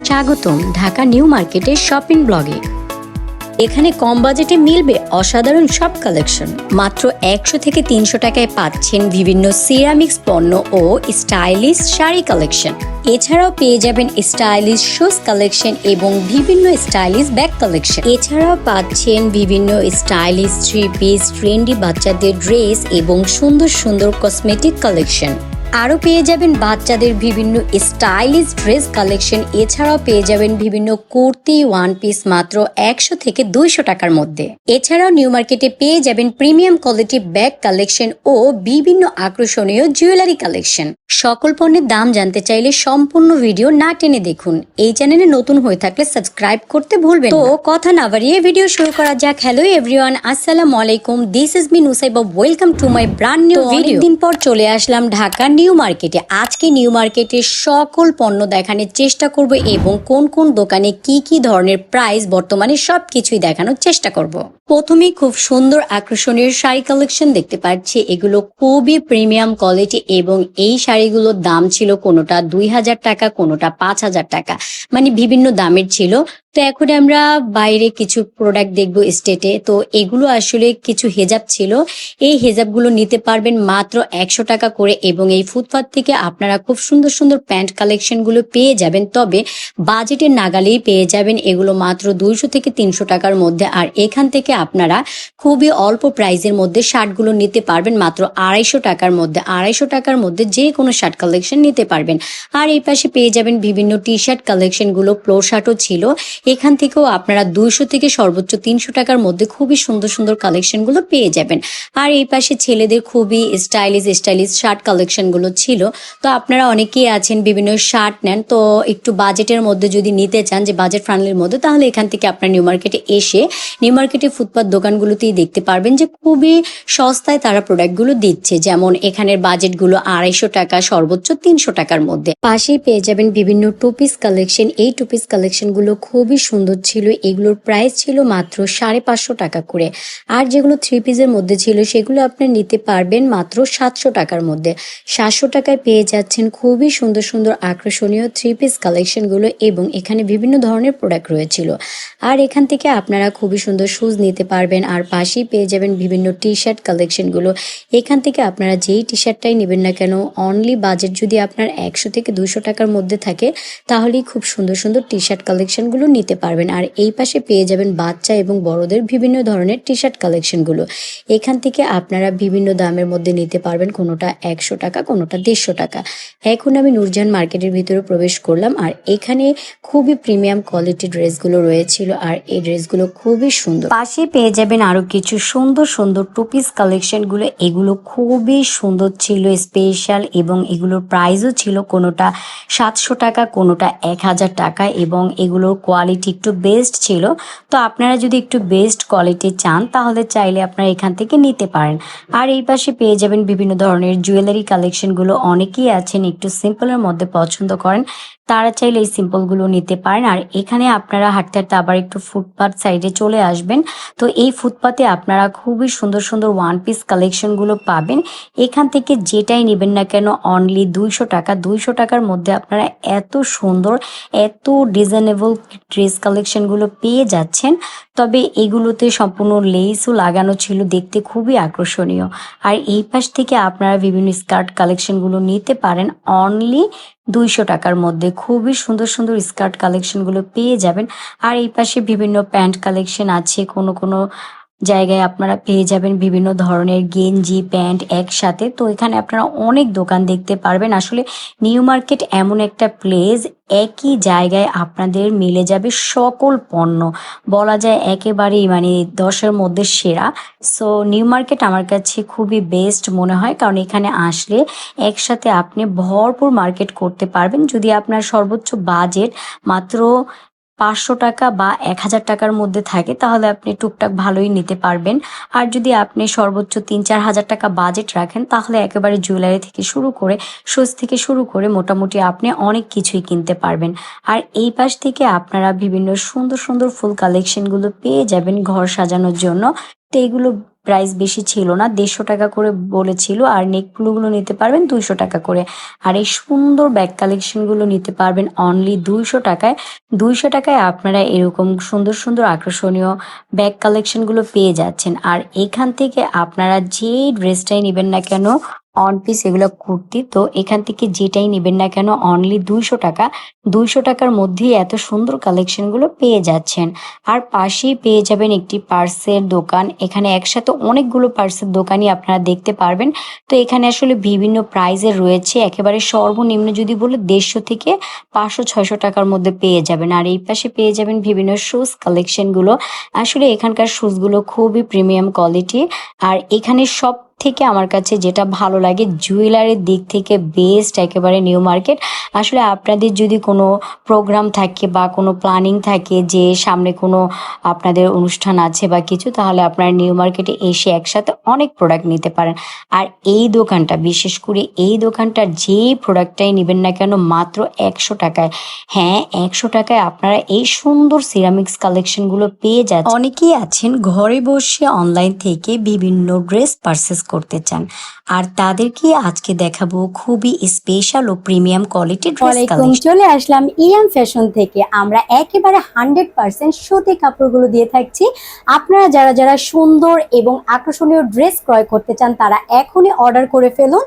স্বাগতম ঢাকা নিউ মার্কেটের শপিং ব্লগে। এখানে কম বাজেটে মিলবে অসাধারণ সব কালেকশন। মাত্র 100 থেকে 300 টাকায় পাচ্ছেন বিভিন্ন সিরামিক্স পণ্য ও স্টাইলিশ শাড়ি কালেকশন। এছাড়াও পেয়ে যাবেন স্টাইলিশ শুজ কালেকশন এবং বিভিন্ন স্টাইলিশ ব্যাগ কালেকশন। এছাড়াও পাচ্ছেন বিভিন্ন স্টাইলিশ থ্রি পিস, ট্রেন্ডি বাচ্চাদের ড্রেস এবং সুন্দর সুন্দর কসমেটিক কালেকশন। আরও পেয়ে যাবেন বাচ্চাদের বিভিন্ন স্টাইলিশ ড্রেস কালেকশন। এছাড়াও পেয়ে যাবেন বিভিন্ন কুর্তি, ওয়ান পিস মাত্র 100 থেকে 200 টাকার মধ্যে। এছাড়াও নিউ মার্কেটে পেয়ে যাবেন প্রিমিয়াম কোয়ালিটি ব্যাগ কালেকশন ও বিভিন্ন আকর্ষণীয় জুয়েলারি কালেকশন। সকল পণ্যের দাম জানতে চাইলে সম্পূর্ণ ভিডিও না টেনে দেখুন। এই চ্যানেলে নতুন হয়ে থাকলে সাবস্ক্রাইব করতে ভুলবেন না। তো কথা না বাড়িয়ে ভিডিও শুরু করা যাক। হ্যালো এভরিওয়ান, আসসালামু আলাইকুম। This is me Nusaiba, welcome to my brand new video. দিন পর চলে আসলাম ঢাকা নিউ মার্কেটে। আজকে নিউ মার্কেটের সকল পণ্য দেখানোর চেষ্টা করব এবং কোন কোন দোকানে কি কি ধরনের প্রাইস বর্তমানে সবকিছুই দেখানোর চেষ্টা করব। প্রথমেই খুব সুন্দর আকর্ষণীয় শাড়ি কালেকশন দেখতে পাচ্ছি। এগুলো খুবই প্রিমিয়াম কোয়ালিটি এবং এই শাড়িগুলোর দাম ছিল কোনোটা 2000 টাকা, কোনোটা 5000 টাকা, মানে বিভিন্ন দামের ছিল। তো এখন আমরা বাইরে কিছু প্রোডাক্ট দেখবো স্টেটে। তো এগুলো আসলে কিছু হেজাব ছিল। এই হেজাবগুলো নিতে পারবেন মাত্র 100 টাকা করে এবং এই ফুটপাত থেকে আপনারা খুব সুন্দর সুন্দর প্যান্ট কালেকশনগুলো পেয়ে যাবেন। তবে বাজেটের নাগালেই পেয়ে যাবেন এগুলো মাত্র 200 থেকে 300 টাকার মধ্যে। আর এখান থেকে আপনারা খুবই অল্প প্রাইসের মধ্যে শার্টগুলো নিতে পারবেন মাত্র 250 টাকার মধ্যে। 250 টাকার মধ্যে যে কোনো শার্ট কালেকশন নিতে পারবেন। আর এই পাশে পেয়ে যাবেন বিভিন্ন টি শার্ট কালেকশনগুলো, প্লো শার্টও ছিল। এখান থেকেও আপনারা 200 থেকে সর্বোচ্চ 300 টাকার মধ্যে খুবই সুন্দর সুন্দর কালেকশনগুলো পেয়ে যাবেন। আর এই পাশে ছেলেদের খুবই স্টাইলিশ শার্ট কালেকশনগুলো ছিল। তো আপনারা অনেকেই আছেন বিভিন্ন শার্ট নেন, তো একটু বাজেটের মধ্যে যদি নিতে চান, যে বাজেট ফ্রেন্ডলির মধ্যে, তাহলে এখান থেকে আপনার নিউ মার্কেটে এসে নিউ মার্কেটে ফুটপাত দোকানগুলোতেই দেখতে পারবেন যে খুবই সস্তায় তারা প্রোডাক্টগুলো দিচ্ছে। যেমন এখানের বাজেটগুলো 250 টাকা, সর্বোচ্চ 300 টাকার মধ্যে। পাশেই পেয়ে যাবেন বিভিন্ন টু পিস কালেকশন। এই টু পিস কালেকশনগুলো খুবই সুন্দর ছিল। এগুলোর প্রাইস ছিল মাত্র 550 টাকা করে। আর যেগুলো থ্রি পিসের মধ্যে ছিল সেগুলো আপনি নিতে পারবেন মাত্র 700 টাকার মধ্যে। 700 টাকায় পেয়ে যাচ্ছেন খুবই সুন্দর সুন্দর আকর্ষণীয় থ্রি পিস কালেকশনগুলো এবং এখানে বিভিন্ন ধরনের প্রোডাক্ট রয়েছিল। আর এখান থেকে আপনারা খুবই সুন্দর শুজ নিতে পারবেন। আর পাশেই পেয়ে যাবেন বিভিন্ন টি শার্ট কালেকশনগুলো। এখান থেকে আপনারা যেই টি শার্টটাই নেবেন না কেন, অনলি বাজেট যদি আপনার 100 থেকে 200 টাকার মধ্যে থাকে তাহলেই খুব সুন্দর সুন্দর টি শার্ট কালেকশনগুলো নিতে পারবেন। আর এই পাশে পেয়ে যাবেন বাচ্চা এবং বড়দের বিভিন্ন ধরনের টি শার্ট কালেকশনগুলো। এখান থেকে আপনারা বিভিন্ন দামের মধ্যে নিতে পারবেন, কোনোটা 100 টাকা, কোনোটা 150 টাকা। এখন আমি নূরজাহান মার্কেটের ভিতরে প্রবেশ করলাম। আর এখানে খুবই প্রিমিয়াম কোয়ালিটি ড্রেসগুলো রয়েছিল আর এই ড্রেসগুলো খুবই সুন্দর। পাশে পেয়ে যাবেন আরো কিছু সুন্দর সুন্দর টু পিস কালেকশনগুলো। এগুলো খুবই সুন্দর ছিল, স্পেশাল, এবং এগুলোর প্রাইসও ছিল কোনোটা 700 টাকা, কোনোটা 1000 টাকা এবং এগুলোর কোয়ালিটি একটু বেস্ট ছিল। তো আপনারা যদি একটু বেস্ট কোয়ালিটি চান তাহলে চাইলে আপনারা এখান থেকে নিতে পারেন। আর এই পাশে পেয়ে যাবেন বিভিন্ন ধরনের জুয়েলারি কালেকশনগুলো। অনেকেই আছেন একটু সিম্পলের মধ্যে পছন্দ করেন, তারা চাইলে এই সিম্পলগুলো নিতে পারেন। আর এখানে আপনারা হাঁটতে হাঁটতে আবার একটু ফুটপাথ সাইডে চলে আসবেন। তো এই ফুটপাতে আপনারা খুবই সুন্দর সুন্দর ওয়ান পিস কালেকশনগুলো পাবেন। এখান থেকে যেটাই নেবেন না কেন অনলি 200 টাকা। 200 টাকার মধ্যে আপনারা এত সুন্দর, এত ডিজাইনেবল ড্রেস কালেকশনগুলো পেয়ে যাচ্ছেন। তবে এগুলোতে সম্পূর্ণ লেসও লাগানো ছিল, দেখতে খুবই আকর্ষণীয়। আর এই পাশ থেকে আপনারা বিভিন্ন স্কার্ট কালেকশনগুলো নিতে পারেন অনলি 200 টাকার মধ্যে। খুবই সুন্দর সুন্দর স্কার্ট কালেকশনগুলো পেয়ে যাবেন। আর এই পাশে বিভিন্ন প্যান্ট কালেকশন আছে। কোনো কোনো জায়গায় আপনারা পেয়ে যাবেন বিভিন্ন ধরনের গেঞ্জি, প্যান্ট একসাথে। তো এখানে আপনারা অনেক দোকান দেখতে পারবেন। আসলে নিউ মার্কেট এমন একটা প্লেস, একই জায়গায় আপনাদের মিলে যাবে সকল পণ্য, বলা যায় একেবারেই মানে 10-এর মধ্যে সেরা। সো নিউ মার্কেট আমার কাছে খুবই বেস্ট মনে হয়, কারণ এখানে আসলে একসাথে আপনি ভরপুর মার্কেট করতে পারবেন। যদি আপনার সর্বোচ্চ বাজেট মাত্র 500 টাকা বা 1000 টাকার মধ্যে থাকে তাহলে আপনি টুকটাক ভালোই নিতে পারবেন। আর যদি আপনি সর্বোচ্চ 3-4 হাজার টাকা বাজেট রাখেন তাহলে একেবারে জুয়েলারি থেকে শুরু করে, শুজ থেকে শুরু করে মোটামুটি আপনি অনেক কিছুই কিনতে পারবেন। আর এই পাশ থেকে আপনারা বিভিন্ন সুন্দর সুন্দর ফুল কালেকশনগুলো পেয়ে যাবেন ঘর সাজানোর জন্য। তো এগুলো প্রাইস বেশি ছিল না, 150 টাকা করে বলেছিল। আর নেকগুলো নিতে পারবেন 200 টাকা করে। আর এই সুন্দর ব্যাগ কালেকশনগুলো নিতে পারবেন অনলি 200 টাকায়। 200 টাকায় আপনারা এরকম সুন্দর সুন্দর আকর্ষণীয় ব্যাগ কালেকশনগুলো পেয়ে যাচ্ছেন। আর এখান থেকে আপনারা যে ড্রেসটাই নেবেন না কেন, অন পিস এগুলো কুর্তি, তো এখান থেকে যেটাই নেবেন না কেন অনলি 200 টাকা। 200 টাকার মধ্যেই এত সুন্দর কালেকশনগুলো পেয়ে যাচ্ছেন। আর পাশেই পেয়ে যাবেন একটি পার্সের দোকান। এখানে একসাথে অনেকগুলো পার্সের দোকানই আপনারা দেখতে পারবেন। তো এখানে আসলে বিভিন্ন প্রাইজের রয়েছে, একেবারে সর্বনিম্ন যদি বলে 150 থেকে 500-600 টাকার মধ্যে পেয়ে যাবেন। আর এই পাশে পেয়ে যাবেন বিভিন্ন শুজ কালেকশনগুলো। আসলে এখানকার শুজগুলো খুবই প্রিমিয়াম কোয়ালিটি। আর এখানে সব থেকে আমার কাছে যেটা ভালো লাগে, জুয়েলারির দিক থেকে বেস্ট একেবারে নিউ মার্কেট। আসলে আপনাদের যদি কোনো প্রোগ্রাম থাকে বা কোনো প্ল্যানিং থাকে যে সামনে কোনো আপনাদের অনুষ্ঠান আছে বা কিছু, তাহলে আপনারা নিউ মার্কেটে এসে একসাথে অনেক প্রোডাক্ট নিতে পারেন। আর এই দোকানটা, বিশেষ করে এই দোকানটার যেই প্রোডাক্টটাই নেবেন না কেন মাত্র 100 টাকায়। হ্যাঁ, 100 টাকায় আপনারা এই সুন্দর সিরামিক্স কালেকশনগুলো পেয়ে যাচ্ছেন। অনেকেই আছেন ঘরে বসে অনলাইন থেকে বিভিন্ন ড্রেস পারচেস করতে চান, আর তাদেরকে আজকে দেখাবো খুবই স্পেশাল ও প্রিমিয়াম কোয়ালিটি ড্রেস কালেকশন। চলে আসলাম ইয়াম ফ্যাশন থেকে। আমরা একেবারে 100% সুতি কাপড়গুলো দিয়ে থাকছি। আপনারা যারা যারা সুন্দর এবং আকর্ষণীয় ড্রেস ক্রয় করতে চান তারা এখনই অর্ডার করে ফেলুন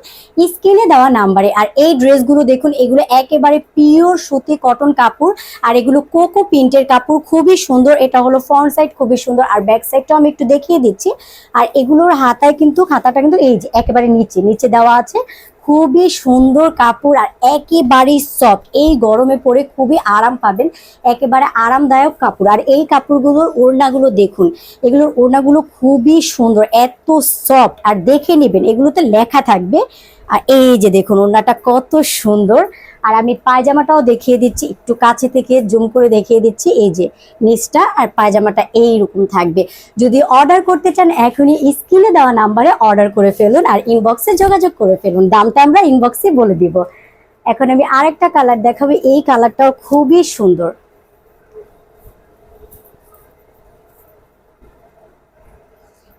স্ক্রিনে দেওয়া নাম্বারে। আর এই ড্রেসগুলো দেখুন, এগুলো একেবারে পিওর সুতি কটন কাপড়, আর এগুলো কোকো প্রিন্টের কাপড়, খুবই সুন্দর। এটা হলো ফ্রন্ট সাইড, খুবই সুন্দর। আর ব্যাক সাইডটাও আমি একটু দেখিয়ে দিচ্ছি। আর এগুলোর হাতাটা কিন্তু এই যে একেবারে নিচে দেওয়া আছে। খুবই সুন্দর কাপড় আর একেবারে সফট, এই গরমে পরে খুবই আরাম পাবেন, একেবারে আরামদায়ক কাপড়। আর এই কাপড়গুলোর ওড়নাগুলো দেখুন, এগুলোর ওড়নাগুলো খুবই সুন্দর, এত সফট। আর দেখে নেবেন, এগুলোতে লেখা থাকবে। আর এই যে দেখুন ওড়নাটা কত সুন্দর। আর আমি পায়জামাটাও দেখিয়ে দিচ্ছি, একটু কাছে থেকে জুম করে দেখিয়ে দিচ্ছি। এই যে নিচটা আর পায়জামাটা এইরকম থাকবে। যদি অর্ডার করতে চান এখনই স্ক্রিনে দেওয়া নাম্বারে অর্ডার করে ফেলুন আর ইনবক্সে যোগাযোগ করে ফেলুন। দামটা আমরা ইনবক্সে বলে দিব। এখন আমি আরেকটা কালার দেখাবো, এই কালারটাও খুবই সুন্দর।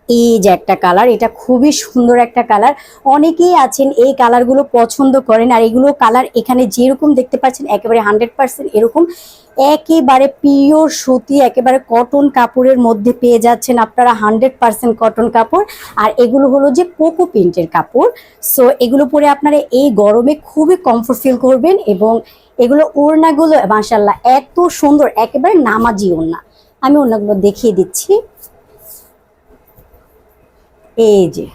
এই যে একটা কালার, এটা খুবই সুন্দর একটা কালার। অনেকেই আছেন এই কালারগুলো পছন্দ করেন। আর এগুলো কালার এখানে যেরকম দেখতে পাচ্ছেন একেবারে 100% এরকম একেবারে পিওর সুতি, একেবারে কটন কাপড়ের মধ্যে পেয়ে যাচ্ছেন আপনারা 100% কটন কাপড়। আর এগুলো হলো যে কোকো প্রিন্টের কাপড়। সো এগুলো পরে আপনারা এই গরমে খুবই কমফোর্ট ফিল করবেন। এবং এগুলো ওড়নাগুলো মাশাআল্লাহ এত সুন্দর, একেবারে নামাজি ওড়না। আমি ওড়নাগুলো দেখিয়ে দিচ্ছি। এই যে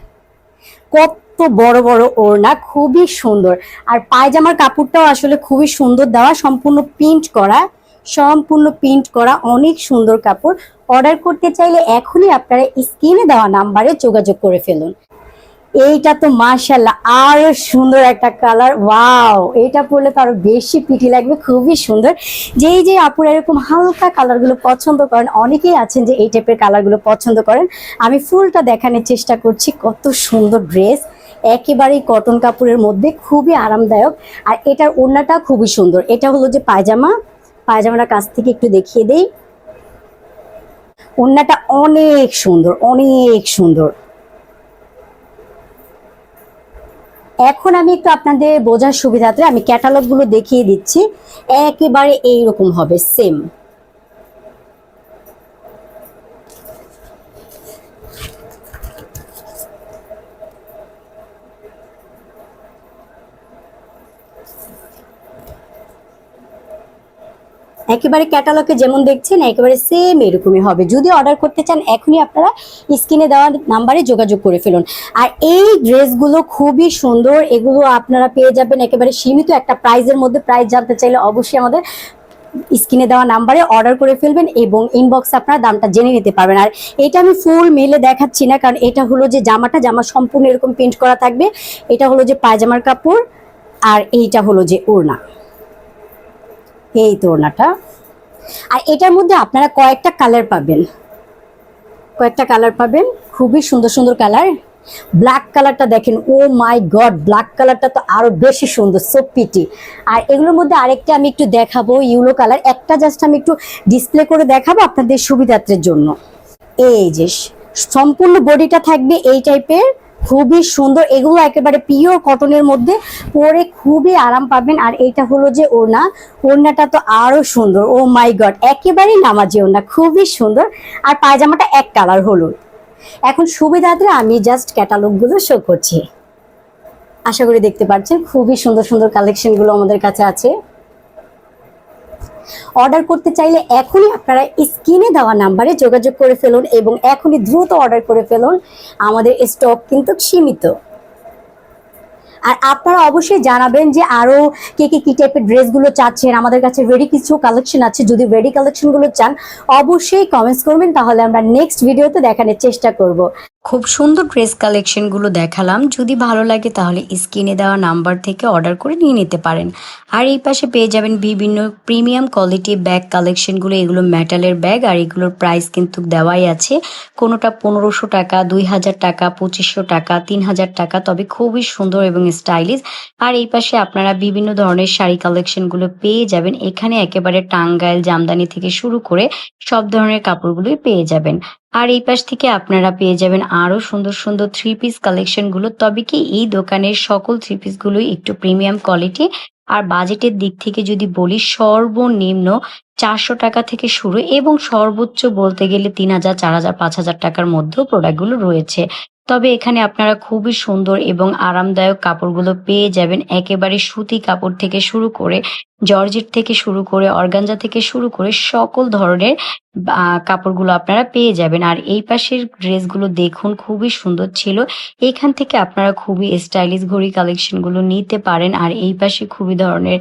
কত বড় বড় ওড়না, খুবই সুন্দর। আর পায়জামার কাপড়টাও আসলে খুবই সুন্দর দেওয়া, সম্পূর্ণ প্রিন্ট করা অনেক সুন্দর কাপড়। অর্ডার করতে চাইলে এখনই আপনারা স্ক্রিনে দেওয়া নাম্বারে যোগাযোগ করে ফেলুন। এইটা তো মাশাআল্লাহ আরো সুন্দর একটা কালার। ওয়াও, এটা পরলে তো আরো বেশি পিটি লাগবে, খুবই সুন্দর। যে আপুরা এরকম হালকা কালারগুলো পছন্দ করেন, অনেকেই আছেন যে এই টাইপের কালারগুলো পছন্দ করেন। আমি ফুলটা দেখানোর চেষ্টা করছি। কত সুন্দর ড্রেস, একেবারেই কটন কাপড়ের মধ্যে, খুবই আরামদায়ক। আর এটার ওড়নাটা খুবই সুন্দর। এটা হলো যে পায়জামাটা কাছ থেকে একটু দেখিয়ে দেই। ওড়নাটা অনেক সুন্দর, অনেক সুন্দর। এখন আমি একটু আপনাদের বোঝার সুবিধার্থে আমি ক্যাটালগ গুলো দেখিয়ে দিচ্ছি। একেবারে এইরকম হবে সেম। একেবারে ক্যাটালগে যেমন দেখছেন একেবারে সেম এরকমই হবে। যদি অর্ডার করতে চান এখনই আপনারা স্ক্রিনে দেওয়া নাম্বারে যোগাযোগ করে ফেলুন। আর এই ড্রেসগুলো খুবই সুন্দর, এগুলো আপনারা পেয়ে যাবেন একেবারে সীমিত একটা প্রাইজের মধ্যে। প্রাইস জানতে চাইলে অবশ্যই আমাদের স্ক্রিনে দেওয়া নাম্বারে অর্ডার করে ফেলবেন এবং ইনবক্সে আপনারা দামটা জেনে নিতে পারবেন। আর এটা আমি ফুল মেলে দেখাচ্ছি না, কারণ এটা হলো যে জামা সম্পূর্ণ এরকম প্রিন্ট করা থাকবে। এটা হলো যে পায়জামার কাপড়, আর এইটা হলো যে ওড়না। এই তো ওড়নাটা। আর এটার মধ্যে আপনারা কয়েকটা কালার পাবেন, খুবই সুন্দর সুন্দর কালার। ব্ল্যাক কালারটা দেখেন, ও মাই গড, ব্ল্যাক কালারটা তো আরো বেশি সুন্দর, সো পিটি। আর এগুলোর মধ্যে আরেকটা আমি একটু দেখাবো, ইয়েলো কালার। একটা জাস্ট আমি একটু ডিসপ্লে করে দেখাবো আপনাদের সুবিধার্থের জন্য। এই যে সম্পূর্ণ বডিটা থাকবে এই টাইপের, খুবই সুন্দর। এগুলো একেবারে পিওর কটনের মধ্যে, পরে খুবই আরাম পাবেন। আর এইটা হলো যে ওড়না, ওড়নাটা তো আরো সুন্দর, ও মাই গড, একেবারেই নামাজি ওড়না, খুবই সুন্দর। আর পায়জামাটা এক কালার হলুদ। এখন সুবিধার্থে আমি জাস্ট ক্যাটালগ গুলো শো করছি, আশা করি দেখতে পাচ্ছেন। খুবই সুন্দর সুন্দর কালেকশন গুলো আমাদের কাছে আছে। অর্ডার করতে চাইলে এখনই আপনারা স্ক্রিনে দেওয়া নাম্বারে যোগাযোগ করে ফেলুন এবং এখনই দ্রুত অর্ডার করে ফেলুন, আমাদের স্টক কিন্তু সীমিত। আর আপনারা অবশ্যই জানাবেন যে আরো কে কে কি টাইপের ড্রেসগুলো চাচ্ছেন। আমাদের কাছে রেডি কিছু কালেকশন আছে, যদি রেডি কালেকশনগুলো চান অবশ্যই কমেন্টস করবেন, তাহলে আমরা নেক্সট ভিডিওতে দেখানোর চেষ্টা করব। খুব সুন্দর ড্রেস কালেকশনগুলো দেখালাম, যদি ভালো লাগে তাহলে স্ক্রিনে দেওয়া নাম্বার থেকে অর্ডার করে নিয়ে নিতে পারেন। আর এই পাশে পেয়ে যাবেন বিভিন্ন প্রিমিয়াম কোয়ালিটি ব্যাগ কালেকশনগুলো, এগুলো মেটালের ব্যাগ, আর এগুলোর প্রাইস কিন্তু দেওয়াই আছে। কোনোটা 1500 টাকা, 2000 টাকা, 2500 টাকা, 3000 টাকা, তবে খুবই সুন্দর এবং স্টাইলিশ। আর এই পাশে আপনারা বিভিন্ন ধরনের শাড়ি কালেকশনগুলো পেয়ে যাবেন। এখানে একেবারে টাঙ্গাইল, জামদানি থেকে শুরু করে সব ধরনের কাপড়গুলোই পেয়ে যাবেন। আর এই পাশ থেকে আপনারা পেয়ে যাবেন আরো সুন্দর সুন্দর থ্রি পিস কালেকশন গুলো। তবে কি এই দোকানের সকল থ্রি পিস গুলোই একটু প্রিমিয়াম কোয়ালিটি। আর বাজেটের দিক থেকে যদি বলি, সর্বনিম্ন 400 টাকা থেকে শুরু এবং সর্বোচ্চ বলতে গেলে 3000, 4000, 5000 টাকার মধ্যেও প্রোডাক্ট গুলো রয়েছে। তবে এখানে আপনারা খুবই সুন্দর এবং আরামদায়ক কাপড়গুলো পেয়ে যাবেন, একেবারে সুতি কাপড় থেকে শুরু করে জর্জেট থেকে শুরু করে অর্গানজা থেকে শুরু করে সকল ধরনের কাপড়গুলো আপনারা পেয়ে যাবেন। আর এই পাশের ড্রেসগুলো দেখুন, খুবই সুন্দর ছিল। এখান থেকে আপনারা খুবই স্টাইলিশ ঘড়ি কালেকশনগুলো নিতে পারেন। আর এই পাশে খুবই ধরনের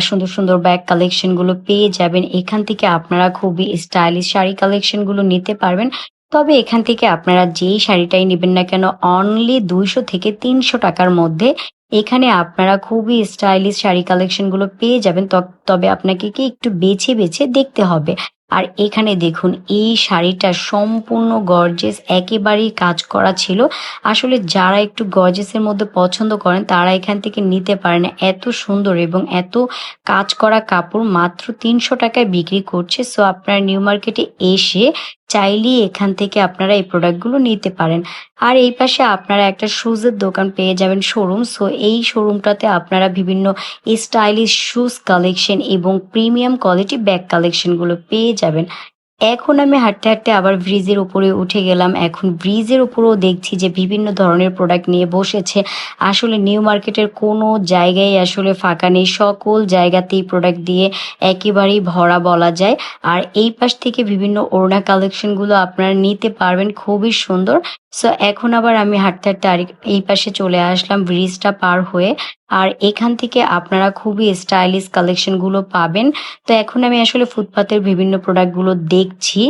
সুন্দর সুন্দর ব্যাগ কালেকশনগুলো পেয়ে যাবেন। এখান থেকে আপনারা খুবই স্টাইলিশ শাড়ি কালেকশনগুলো নিতে পারবেন। তবে এখান থেকে আপনারা যেই শাড়িটাই নেবেন না কেন, অনলি 200 থেকে 300 টাকার মধ্যে এখানে আপনারা খুবই স্টাইলিশ শাড়ি কালেকশনগুলো পেয়ে যাবেন। তবে আপনাকে কি একটু বেছে বেছে দেখতে হবে। আর এখানে দেখুন, এই শাড়িটা সম্পূর্ণ গর্জিয়াস, একেবারেই কাজ করা ছিল। আসলে যারা একটু গর্জিয়াসের মধ্যে পছন্দ করেন তারা এখান থেকে নিতে পারেন। এত সুন্দর এবং এত কাজ করা কাপড় মাত্র 300 টাকায় বিক্রি করছে। সো আপনারা নিউ মার্কেটে এসে চাইলেই এখান থেকে আপনারা এই প্রোডাক্টগুলো নিতে পারেন। আর এই পাশে আপনারা একটা শুজের দোকান পেয়ে যাবেন, শোরুম। সো এই শোরুমটাতে আপনারা বিভিন্ন স্টাইলিশ শুজ কালেকশন এবং প্রিমিয়াম কোয়ালিটি ব্যাগ কালেকশনগুলো পেয়ে যাবেন। এখন আমি হাঁটতে হাঁটতে আবার ব্রিজের উপরে উঠে গেলাম। এখন ব্রিজের উপরেও দেখছি যে বিভিন্ন ধরনের প্রোডাক্ট নিয়ে বসেছে। আসলে নিউ মার্কেটের কোনো জায়গায় আসলে ফাঁকা নেই, সকল জায়গাতেই প্রোডাক্ট দিয়ে একেবারেই ভরা বলা যায়। আর এই পাশ থেকে বিভিন্ন ওড়না কালেকশনগুলো আপনারা নিতে পারবেন, খুবই সুন্দর। সো এখন আবার আমি হাঁটতে হাঁটতে এই পাশে চলে আসলাম ব্রিজটা পার হয়ে। আর এখান থেকে আপনারা খুবই স্টাইলিশ কালেকশনগুলো পাবেন। তো এখন আমি আসলে ফুটপাতের বিভিন্ন প্রোডাক্টগুলো দেখছি।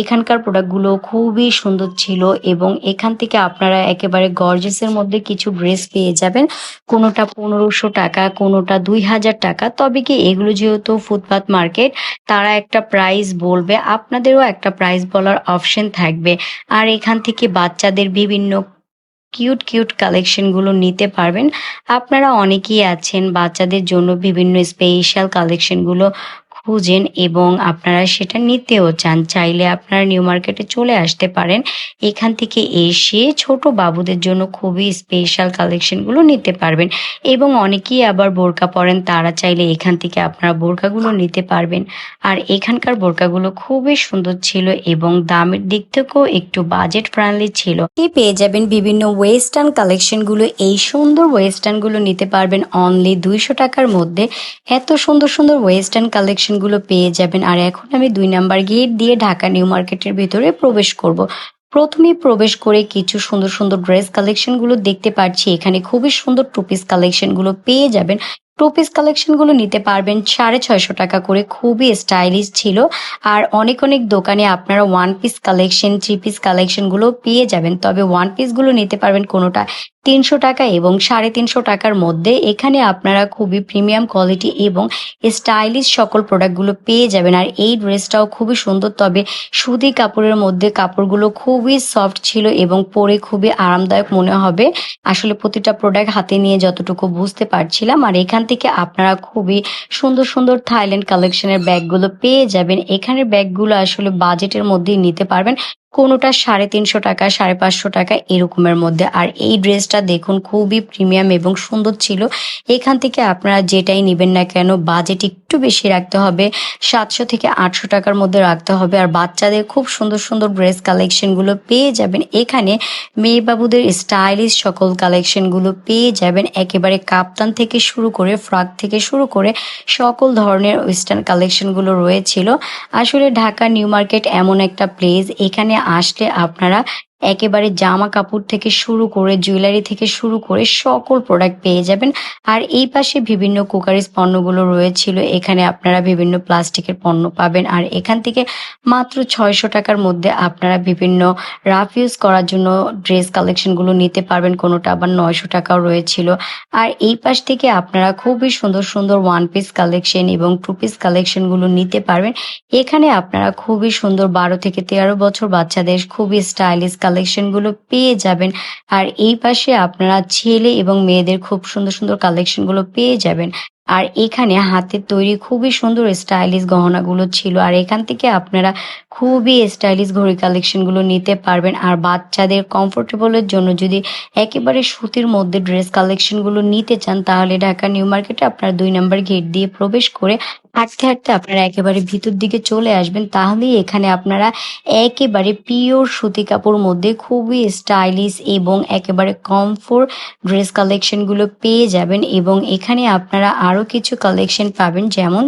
এখানকার প্রোডাক্টগুলো খুবই সুন্দর ছিল এবং এখান থেকে আপনারা একেবারে গর্জিয়াসের মধ্যে কিছু ড্রেস পেয়ে যাবেন। কোনোটা 1500 টাকা, কোনোটা 2000 টাকা। তবে কি এগুলো যেহেতু ফুটপাত মার্কেট, তারা একটা প্রাইস বলবে, আপনাদেরও একটা প্রাইস বলার অপশন থাকবে। আর এখান থেকে বাচ্চাদের বিভিন্ন কিউট কিউট কালেকশনগুলো নিতে পারবেন। আপনারা অনেকেই আছেন বাচ্চাদের জন্য বিভিন্ন স্পেশাল কালেকশনগুলো খুঁজেন এবং আপনারা সেটা নিতেও চান। চাইলে আপনারা নিউ মার্কেটে চলে আসতে পারেন, এখান থেকে এসে ছোট বাবুদের জন্য খুবই স্পেশাল কালেকশনগুলো নিতে পারবেন। এবং অনেকেই আবার বোরকা পরেন, তারা চাইলে এখান থেকে আপনারা বোরকাগুলো নিতে পারবেন। আর এখানকার বোরকাগুলো খুবই সুন্দর ছিল এবং দামের দিক থেকেও একটু বাজেট ফ্রেন্ডলি ছিল। পেয়ে যাবেন বিভিন্ন ওয়েস্টার্ন কালেকশনগুলো, এই সুন্দর ওয়েস্টার্নগুলো নিতে পারবেন অনলি 200 টাকার মধ্যে। এত সুন্দর সুন্দর ওয়েস্টার্ন কালেকশনগুলো পেয়ে যাবেন। আর এখন আমি 2 নাম্বার গেট দিয়ে ঢাকা নিউ মার্কেটের ভিতরে প্রবেশ করব। প্রথমেই প্রবেশ করে কিছু সুন্দর সুন্দর ড্রেস কালেকশনগুলো দেখতে পাচ্ছি। এখানে খুবই সুন্দর টু পিস কালেকশনগুলো পেয়ে যাবেন। টু পিস কালেকশনগুলো নিতে পারবেন 650 টাকা করে, খুবই স্টাইলিশ ছিল। আর অনেক অনেক দোকানে আপনারা one piece collection, three piece কালেকশনগুলো পেয়ে যাবেন। তবে ওয়ান পিসগুলো নিতে পারবেন কোনোটা 300 টাকা এবং 350 টাকার মধ্যে। এখানে আপনারা খুবই প্রিমিয়াম কোয়ালিটি এবং স্টাইলিশ সকল প্রোডাক্টগুলো পেয়ে যাবেন। আর এই ড্রেসটাও খুবই সুন্দর, তবে সুতি কাপড়ের মধ্যে কাপড়গুলো খুবই সফট ছিল এবং পরে খুবই আরামদায়ক মনে হবে। আসলে প্রতিটা প্রোডাক্ট হাতে নিয়ে যতটুকু বুঝতে পারছিলাম। আর এখান থেকে আপনারা খুবই সুন্দর সুন্দর থাইল্যান্ড কালেকশনের ব্যাগগুলো পেয়ে যাবেন। এখানের ব্যাগগুলো আসলে বাজেটের মধ্যেই নিতে পারবেন। কোনোটা 350 টাকা, 550 টাকা এরকমের মধ্যে। আর এই ড্রেসটা দেখুন খুবই প্রিমিয়াম এবং সুন্দর ছিল। এখান থেকে আপনারা যেটাই নিবেন না কেন বাজেট একটু বেশি রাখতে হবে। 700 থেকে 800 টাকার মধ্যে রাখতে হবে। আর বাচ্চাদের খুব সুন্দর, সুন্দর ড্রেস কালেকশনগুলো পেয়ে যাবেন এখানে। মেয়ে বাবুদের স্টাইলিশ সকল কালেকশনগুলো পেয়ে যাবেন। একেবারে কাপ্তান থেকে শুরু করে ফ্রক থেকে শুরু করে সকল ধরনের ওয়েস্টার্ন কালেকশনগুলো রয়েছিল। আসলে ঢাকা নিউ মার্কেট এমন একটা প্লেস, এখানে আসলে আপনারা একেবারে জামা কাপড় থেকে শুরু করে জুয়েলারি থেকে শুরু করে সকল প্রোডাক্ট পেয়ে যাবেন। আর এই পাশে বিভিন্ন কুকারিজ পণ্যগুলো রয়েছিল। এখানে আপনারা বিভিন্ন প্লাস্টিকের পণ্য পাবেন। আর এখান থেকে মাত্র 600 টাকার মধ্যে আপনারা বিভিন্ন রাফ ইউজ করার জন্য ড্রেস কালেকশনগুলো নিতে পারবেন। কোনোটা আবার 900 টাকাও রয়েছিল। আর এই পাশ থেকে আপনারা খুবই সুন্দর, সুন্দর ওয়ান পিস কালেকশন এবং টু পিস কালেকশনগুলো নিতে পারবেন। এখানে আপনারা খুবই সুন্দর 12 থেকে 13 বছর বাচ্চাদের খুবই স্টাইলিশ কালেকশনগুলো পেয়ে যাবেন। আর এই পাশে আপনারা ছেলে এবং মেয়েদের খুব সুন্দর, সুন্দর কালেকশনগুলো পেয়ে যাবেন। আর এখানে হাতের তৈরি খুবই সুন্দর স্টাইলিশ গহনাগুলো ছিল। আর এখান থেকে আপনারা খুবই স্টাইলিশ ঘড়ি কালেকশনগুলো নিতে পারবেন। আর বাচ্চাদের কমফোর্টেবলের জন্য যদি একেবারে সুতির মধ্যে ড্রেস কালেকশনগুলো নিতে চান তাহলে ঢাকা নিউ মার্কেটে আপনারা 2 নাম্বার গেট দিয়ে প্রবেশ করে হাঁটতে, হাঁটতে আপনারা একেবারে ভিতর দিকে চলে আসবেন। তাহলেই এখানে আপনারা একেবারে পিওর সুতি কাপড় মধ্যে খুবই স্টাইলিশ এবং একেবারে কমফোর্ট ড্রেস কালেকশনগুলো পেয়ে যাবেন। এবং এখানে আপনারা আরও কিছু কালেকশন পাবেন যেমন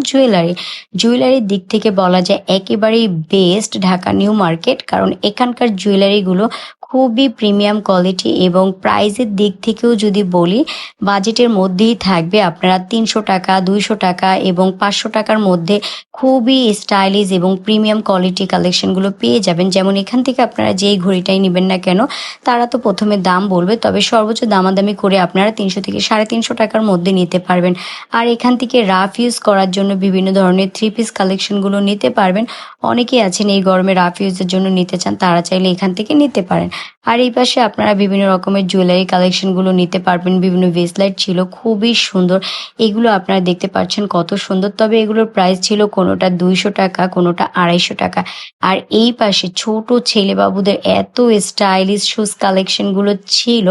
জুয়েলারির দিক থেকে বলা যায় একেবারেই বেস্ট ঢাকা নিউ মার্কেট, কারণ এখানকার জুয়েলারিগুলো খুবই প্রিমিয়াম কোয়ালিটি এবং প্রাইসের দিক থেকেও যদি বলি বাজেটের মধ্যেই থাকবে। আপনারা 300 টাকা, 200 টাকা এবং 500 টাকার মধ্যে খুবই স্টাইলিশ এবং প্রিমিয়াম কোয়ালিটি কালেকশনগুলো পেয়ে যাবেন। যেমন এখান থেকে আপনারা যেই ঘড়িটাই নেবেন না কেন তারা তো প্রথমে দাম বলবে, তবে সর্বোচ্চ দামাদামি করে আপনারা 300 থেকে 350 টাকার মধ্যে নিতে পারবেন। আর এখান থেকে রাফ ইউজ করার জন্য বিভিন্ন ধরনের 3 পিস কালেকশনগুলো নিতে পারবেন। অনেকেই আছেন এই গরমে রাফ ইউজের জন্য নিতে চান, তারা চাইলে এখান থেকে নিতে পারেন। আর এই পাশে আপনারা বিভিন্ন রকমের জুয়েলারি কালেকশনগুলো নিতে পারবেন। বিভিন্ন ভেসলাইট ছিল খুবই সুন্দর। এগুলো আপনারা দেখতে পাচ্ছেন কত সুন্দর, তবে এগুলোর প্রাইস ছিল কোনোটা 200 টাকা, কোনোটা 250 টাকা। আর এই পাশে ছোট ছেলে বাবুদের এত স্টাইলিশ শুজ কালেকশনগুলো ছিল,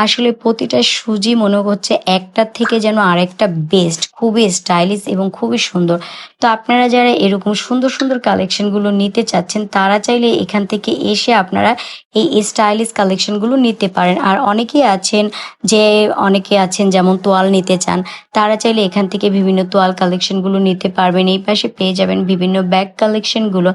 আসলে প্রতিটা শুজই মনে হচ্ছে একটার থেকে যেন আরেকটা বেস্ট, খুবই স্টাইলিশ এবং খুবই সুন্দর। তো আপনারা যারা এরকম সুন্দর, সুন্দর কালেকশনগুলো নিতে চাচ্ছেন তারা চাইলে এখান থেকে এসে আপনারা এই স্টাইলিশ কালেকশনগুলো নিতে পারেন। আর অনেকে আছেন যেমন তোয়াল নিতে চান, তারা চাইলে এখান থেকে বিভিন্ন তোয়াল কালেকশনগুলো নিতে পারবেন। এই পাশে পেয়ে যাবেন বিভিন্ন ব্যাগ কালেকশনগুলো।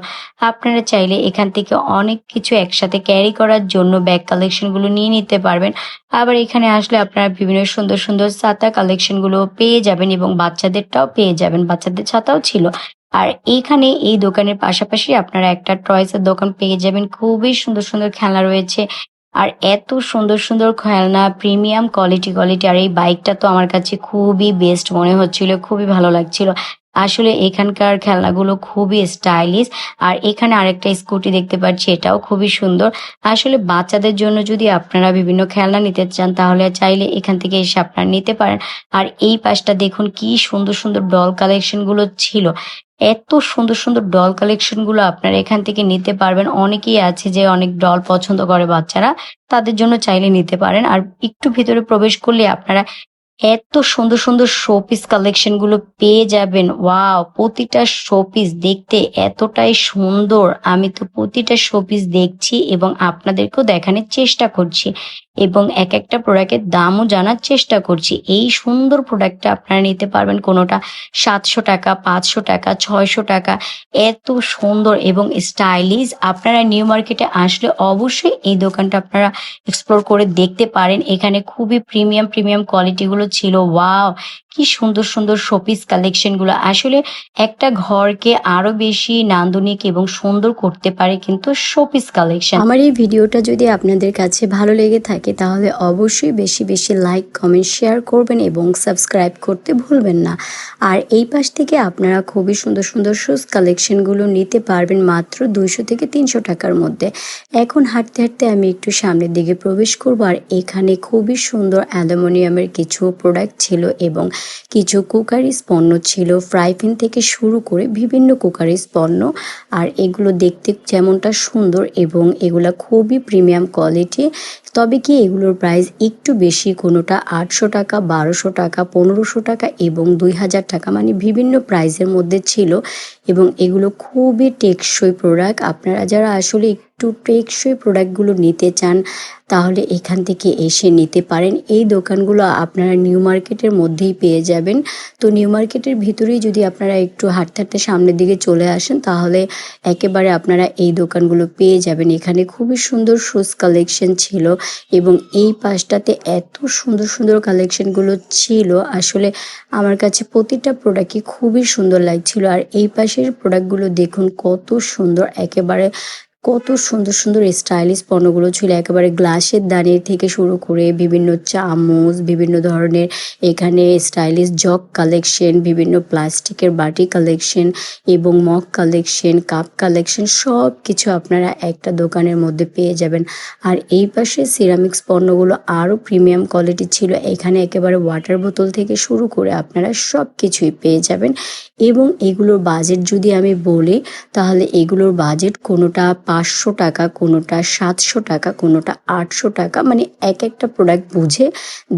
আপনারা চাইলে এখান থেকে অনেক কিছু একসাথে ক্যারি করার জন্য ব্যাগ কালেকশনগুলো নিয়ে নিতে পারবেন। আবার এখানে আসলে আপনারা বিভিন্ন সুন্দর, সুন্দর ছাতা কালেকশনগুলো পেয়ে যাবেন এবং বাচ্চাদেরটাও পেয়ে যাবেন, বাচ্চাদের ছাতাও ছিল। আর এইখানে এই দোকানের পাশাপাশি আপনারা একটা টয়সের দোকান পেয়ে যাবেন। খুবই সুন্দর, সুন্দর খেলনা রয়েছে। আর এত সুন্দর, সুন্দর খেলনা প্রিমিয়াম কোয়ালিটি। আর এই বাইকটা তো আমার কাছে খুবই বেস্ট মনে হচ্ছিল, খুবই ভালো লাগছিল। আসলে এখানকার খেলনাগুলো খুবই স্টাইলিশ। আর এখানে আরেকটা স্কুটি দেখতে পাচ্ছি, এটাও খুবই সুন্দর। আসলে বাচ্চাদের জন্য যদি আপনারা বিভিন্ন খেলনা নিতে চান তাহলে চাইলে এখান থেকে এসে আপনারা নিতে পারেন। আর এই পাশটা দেখুন কি সুন্দর, সুন্দর ডল কালেকশনগুলো ছিল। এত সুন্দর, সুন্দর ডল কালেকশনগুলো আপনারা এখান থেকে নিতে পারবেন। অনেকেই আছে যে অনেক ডল পছন্দ করে বাচ্চারা, তাদের জন্য চাইলে নিতে পারেন। আর একটু ভিতরে প্রবেশ করলে আপনারা এত সুন্দর, সুন্দর শোপিস কালেকশনগুলো পেয়ে যাবেন। ওয়াও! প্রতিটা শোপিস দেখতে এতটাই সুন্দর। আমি তো প্রতিটা শোপিস দেখছি এবং আপনাদেরকেও দেখানোর চেষ্টা করছি এবং একটা প্রোডাক্টের দামও জানার চেষ্টা করছি। এই সুন্দর প্রোডাক্টটা আপনারা নিতে পারবেন কোনোটা 700 টাকা, 500 টাকা, 600 টাকা। এত সুন্দর এবং স্টাইলিশ। আপনারা নিউ মার্কেটে আসলে অবশ্যই এই দোকানটা আপনারা এক্সপ্লোর করে দেখতে পারেন। এখানে খুবই প্রিমিয়াম কোয়ালিটিগুলো ছিল। ওয়াও! কি সুন্দর, সুন্দর শোপিস কালেকশনগুলো। আসলে একটা ঘরকে আরো বেশি নান্দনিক এবং সুন্দর করতে পারে কিন্তু শোপিস কালেকশন। আমার এই ভিডিওটা যদি আপনাদের কাছে ভালো লেগে থাকে তাহলে অবশ্যই বেশি বেশি লাইক, কমেন্ট, শেয়ার করবেন এবং সাবস্ক্রাইব করতে ভুলবেন না। আর এই পাশ থেকে আপনারা খুবই সুন্দর, সুন্দর শুজ কালেকশনগুলো নিতে পারবেন মাত্র 200 থেকে 300 টাকার মধ্যে। এখন হাঁটতে, হাঁটতে আমি একটু সামনের দিকে প্রবেশ করব। আর এখানে খুবই সুন্দর অ্যালুমিনিয়ামের কিছু প্রোডাক্ট ছিল এবং কিছু কুকারিজ পণ্য ছিল, ফ্রাই প্যান থেকে শুরু করে বিভিন্ন কুকারিজ পণ্য। আর এগুলো দেখতে যেমনটা সুন্দর এবং এগুলা খুবই প্রিমিয়াম কোয়ালিটি। তবে কি এগুলোর প্রাইস একটু বেশি, কোনোটা 800 টাকা, 1200 টাকা, 1500 টাকা এবং 2000 টাকা, মানে বিভিন্ন প্রাইসের মধ্যে ছিল। এবং এগুলো খুবই টেকসই প্রোডাক্ট। আপনারা যারা আসলে একটু টেকসই প্রোডাক্টগুলো নিতে চান তাহলে এখান থেকে এসে নিতে পারেন। এই দোকানগুলো আপনারা নিউ মার্কেটের মধ্যেই পেয়ে যাবেন। তো নিউ মার্কেটের ভিতরেই যদি আপনারা একটু হাঁটতে হাঁটতে সামনের দিকে চলে আসেন তাহলে একেবারে আপনারা এই দোকানগুলো পেয়ে যাবেন। এখানে খুবই সুন্দর শুজ কালেকশন ছিল এবং এই পাশটাতে এত সুন্দর সুন্দর কালেকশনগুলো ছিল, আসলে আমার কাছে প্রতিটা প্রোডাক্টই খুবই সুন্দর লাগছিল। আর এই পাশের প্রোডাক্টগুলো দেখুন কত সুন্দর, একেবারে কত সুন্দর সুন্দর স্টাইলিশ পণ্যগুলো ছিল। একেবারে গ্লাসের দানের থেকে শুরু করে বিভিন্ন চামচ, বিভিন্ন ধরনের এখানে স্টাইলিশ জগ কালেকশন, বিভিন্ন প্লাস্টিকের বাটি কালেকশন এবং মগ কালেকশন, কাপ কালেকশন, সব কিছু আপনারা একটা দোকানের মধ্যে পেয়ে যাবেন। আর এই পাশে সিরামিক্স পণ্যগুলো আরও প্রিমিয়াম কোয়ালিটি ছিল। এখানে একেবারে ওয়াটার বোতল থেকে শুরু করে আপনারা সব কিছুই পেয়ে যাবেন। এবং এগুলোর বাজেট যদি আমি বলি তাহলে এগুলোর বাজেট কোনোটা 500 টাকা, কোনোটা 700 টাকা, কোনোটা 800 টাকা, মানে এক একটা প্রোডাক্ট বুঝে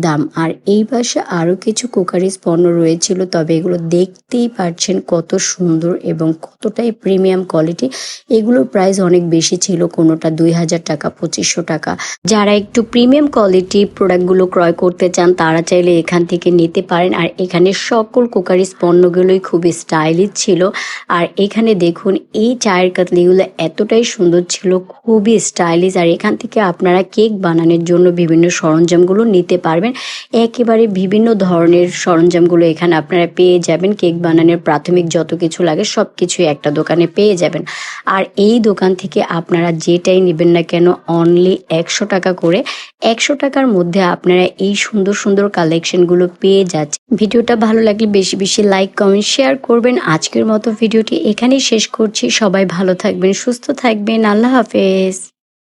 দাম। আর এই পাশে আরও কিছু কুকারিজ পণ্য রয়েছিল, তবে এগুলো দেখতেই পাচ্ছেন কত সুন্দর এবং কতটাই প্রিমিয়াম কোয়ালিটি। এগুলোর প্রাইস অনেক বেশি ছিল, কোনোটা 2000 টাকা, 2500 টাকা। যারা একটু প্রিমিয়াম কোয়ালিটি প্রোডাক্টগুলো ক্রয় করতে চান তারা চাইলে এখান থেকে নিতে পারেন। আর এখানে সকল কুকারিজ পণ্যগুলোই খুবই স্টাইলিশ ছিল। আর এখানে দেখুন এই চায়ের কাতলিগুলো এতটাই সুন্দর ছিল, খুবই স্টাইলিশ। আর এখান থেকে আপনারা কেক বানানোর জন্য বিভিন্ন সরঞ্জামগুলো নিতে পারবেন। একেবারে বিভিন্ন ধরনের সরঞ্জামগুলো এখানে আপনারা পেয়ে যাবেন। কেক বানানোর প্রাথমিক যত কিছু লাগে সব কিছুই একটা দোকানে পেয়ে যাবেন। আর এই দোকান থেকে আপনারা যেটাই নেবেন না কেন অনলি 100 টাকা করে, 100 টাকার মধ্যে আপনারা এই সুন্দর সুন্দর কালেকশনগুলো পেয়ে যাচ্ছেন। ভিডিওটা ভালো লাগলে বেশি বেশি লাইক, কমেন্ট, শেয়ার করবেন। আজকের মতো ভিডিওটি এখানেই শেষ করছি। সবাই ভালো থাকবেন, সুস্থ থাকবেন। আল্লাহ হাফেজ।